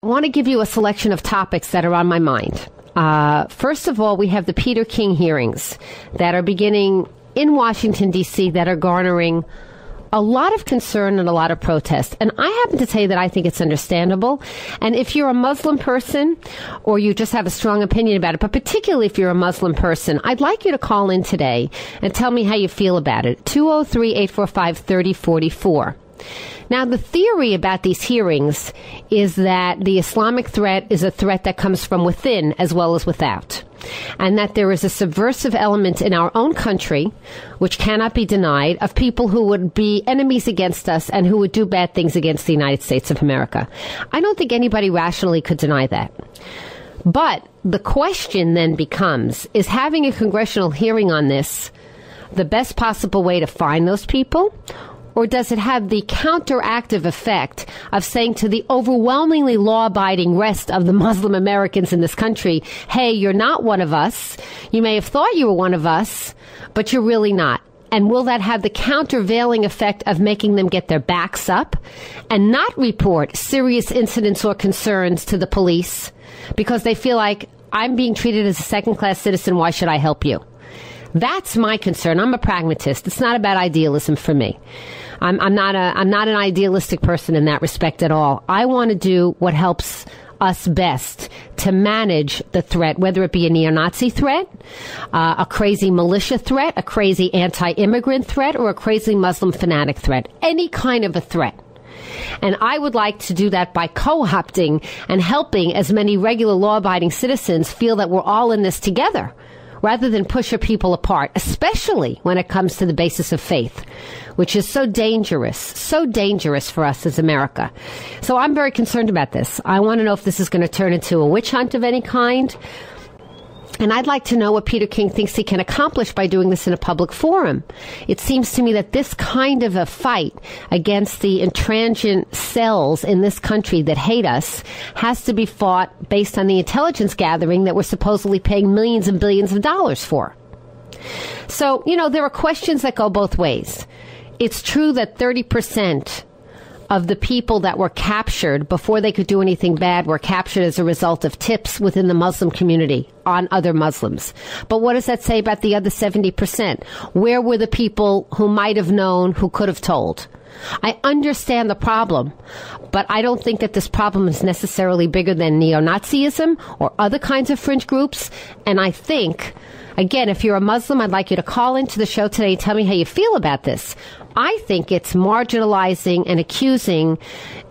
I want to give you a selection of topics that are on my mind. First of all, we have the Peter King hearings that are beginning in Washington, D.C., that are garnering a lot of concern and a lot of protest. And I happen to say that I think it's understandable. And if you're a Muslim person or you just have a strong opinion about it, but particularly if you're a Muslim person, I'd like you to call in today and tell me how you feel about it. 203-845-3044. Now, the theory about these hearings is that the Islamic threat is a threat that comes from within as well as without, and that there is a subversive element in our own country, which cannot be denied, of people who would be enemies against us and who would do bad things against the United States of America. I don't think anybody rationally could deny that. But the question then becomes, is having a congressional hearing on this the best possible way to find those people? Or does it have the counteractive effect of saying to the overwhelmingly law-abiding rest of the Muslim Americans in this country, hey, you're not one of us. You may have thought you were one of us, but you're really not. And will that have the countervailing effect of making them get their backs up and not report serious incidents or concerns to the police because they feel like, I'm being treated as a second-class citizen, why should I help you? That's my concern. I'm a pragmatist. It's not about idealism for me. I'm not an idealistic person in that respect at all. I want to do what helps us best to manage the threat, whether it be a neo-Nazi threat, a crazy militia threat, a crazy anti-immigrant threat, or a crazy Muslim fanatic threat. Any kind of a threat. And I would like to do that by co-opting and helping as many regular law-abiding citizens feel that we're all in this together, rather than push our people apart, especially when it comes to the basis of faith, which is so dangerous for us as America. So I'm very concerned about this. I want to know if this is going to turn into a witch hunt of any kind. And I'd like to know what Peter King thinks he can accomplish by doing this in a public forum. It seems to me that this kind of a fight against the intransigent cells in this country that hate us has to be fought based on the intelligence gathering that we're supposedly paying millions and billions of dollars for. So, there are questions that go both ways. It's true that 30% of the people that were captured before they could do anything bad were captured as a result of tips within the Muslim community on other Muslims. But what does that say about the other 70%? Where were the people who might have known, who could have told? I understand the problem, but I don't think that this problem is necessarily bigger than neo-Nazism or other kinds of fringe groups. And I think, again, if you're a Muslim, I'd like you to call into the show today and tell me how you feel about this. I think it's marginalizing and accusing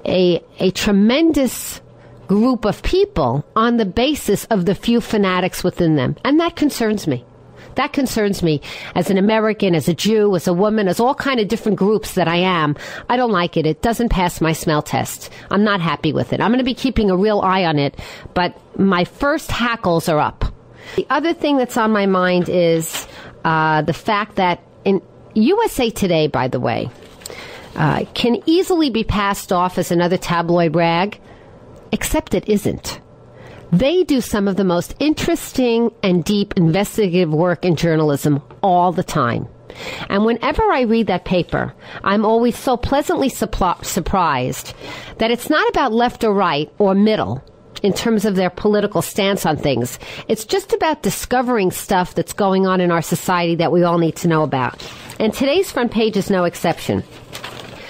a tremendous group of people on the basis of the few fanatics within them. And that concerns me. That concerns me as an American, as a Jew, as a woman, as all kind of different groups that I am. I don't like it. It doesn't pass my smell test. I'm not happy with it. I'm going to be keeping a real eye on it, but my first hackles are up. The other thing that's on my mind is the fact that in USA Today, by the way, can easily be passed off as another tabloid rag, except it isn't. They do some of the most interesting and deep investigative work in journalism all the time. And whenever I read that paper, I'm always so pleasantly surprised that it's not about left or right or middle in terms of their political stance on things. It's just about discovering stuff that's going on in our society that we all need to know about. And today's front page is no exception.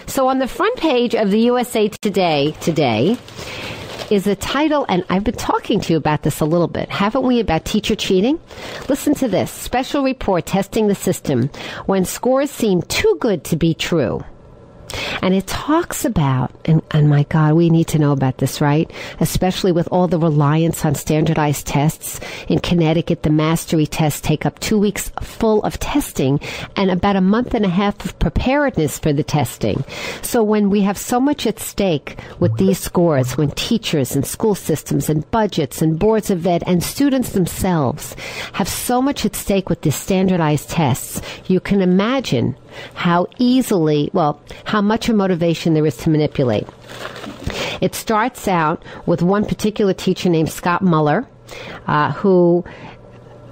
So on the front page of the USA Today today is a title, and I've been talking to you about this a little bit, haven't we, about teacher cheating? Listen to this. Special report testing the system when scores seem too good to be true. And it talks about, and my God, we need to know about this, right? Especially with all the reliance on standardized tests. In Connecticut, the mastery tests take up 2 weeks full of testing and about a month and a half of preparedness for the testing. So when we have so much at stake with these scores, when teachers and school systems and budgets and boards of ed and students themselves have so much at stake with these standardized tests, you can imagine how much of motivation there is to manipulate. It starts out with one particular teacher named Scott Muller, who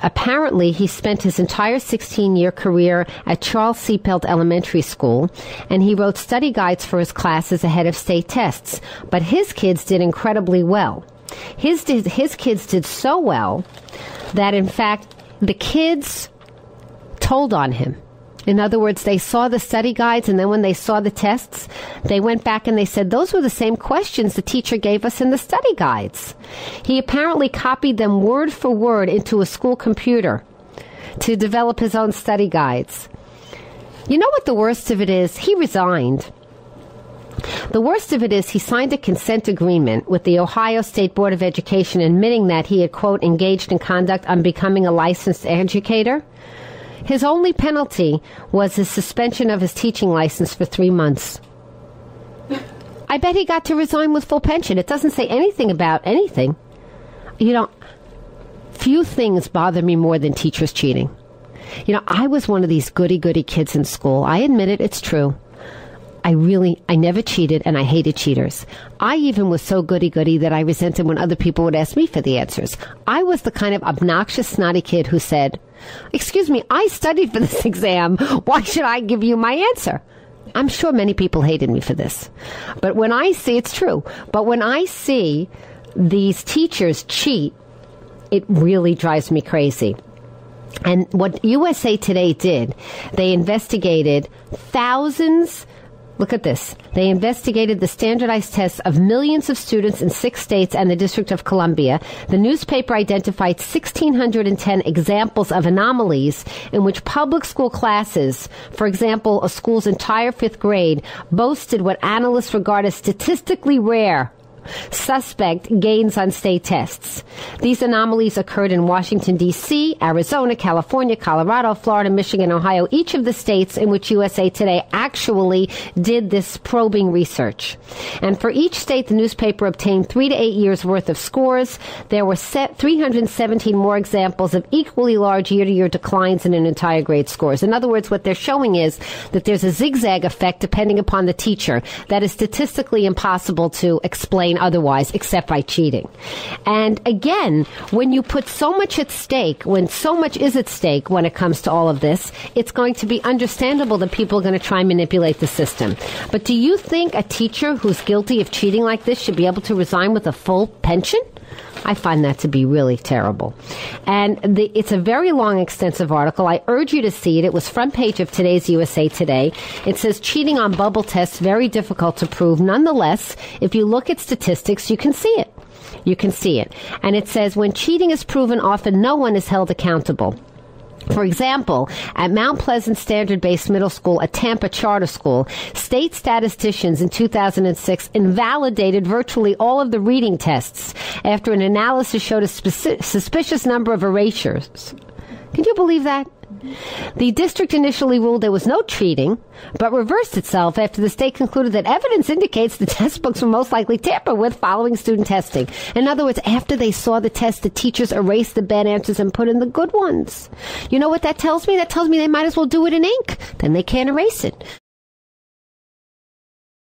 apparently, he spent his entire 16-year career at Charles Seapelt Elementary School, and he wrote study guides for his classes ahead of state tests. But his kids did incredibly well. His kids did so well that, in fact, the kids told on him. In other words, they saw the study guides, and then when they saw the tests, they went back and they said, those were the same questions the teacher gave us in the study guides. He apparently copied them word for word into a school computer to develop his own study guides. You know what the worst of it is? He resigned. The worst of it is he signed a consent agreement with the Ohio State Board of Education admitting that he had, quote, engaged in conduct on becoming a licensed educator. His only penalty was his suspension of his teaching license for 3 months. I bet he got to resign with full pension. It doesn't say anything about anything. You know, few things bother me more than teachers cheating. You know, I was one of these goody-goody kids in school. I admit it, it's true. I never cheated, and I hated cheaters. I even was so goody-goody that I resented when other people would ask me for the answers. I was the kind of obnoxious, snotty kid who said, excuse me, I studied for this exam. Why should I give you my answer? I'm sure many people hated me for this. But when I see, it's true, but when I see these teachers cheat, it really drives me crazy. And what USA Today did, they investigated thousands. Look at this. They investigated the standardized tests of millions of students in 6 states and the District of Columbia. The newspaper identified 1,610 examples of anomalies in which public school classes, for example, a school's entire 5th grade, boasted what analysts regard as statistically rare suspect gains on state tests. These anomalies occurred in Washington, D.C., Arizona, California, Colorado, Florida, Michigan, Ohio, each of the states in which USA Today actually did this probing research. And for each state, the newspaper obtained 3 to 8 years' worth of scores. There were 317 more examples of equally large year-to-year declines in an entire grade scores. In other words, what they're showing is that there's a zigzag effect depending upon the teacher that is statistically impossible to explain otherwise except by cheating. And again, when you put so much at stake, when so much is at stake when it comes to all of this, it's going to be understandable that people are going to try and manipulate the system. But do you think a teacher who's guilty of cheating like this should be able to resign with a full pension? I find that to be really terrible. And it's a very long, extensive article. I urge you to see it. It was front page of today's USA Today. It says cheating on bubble tests, very difficult to prove. Nonetheless, if you look at statistics, you can see it. You can see it. And it says when cheating is proven, often no one is held accountable. For example, at Mount Pleasant Standard-Based Middle School, a Tampa charter school, state statisticians in 2006 invalidated virtually all of the reading tests after an analysis showed a suspicious number of erasures. Can you believe that? The district initially ruled there was no cheating, but reversed itself after the state concluded that evidence indicates the test books were most likely tampered with following student testing. In other words, after they saw the test, the teachers erased the bad answers and put in the good ones. You know what that tells me? That tells me they might as well do it in ink. Then they can't erase it.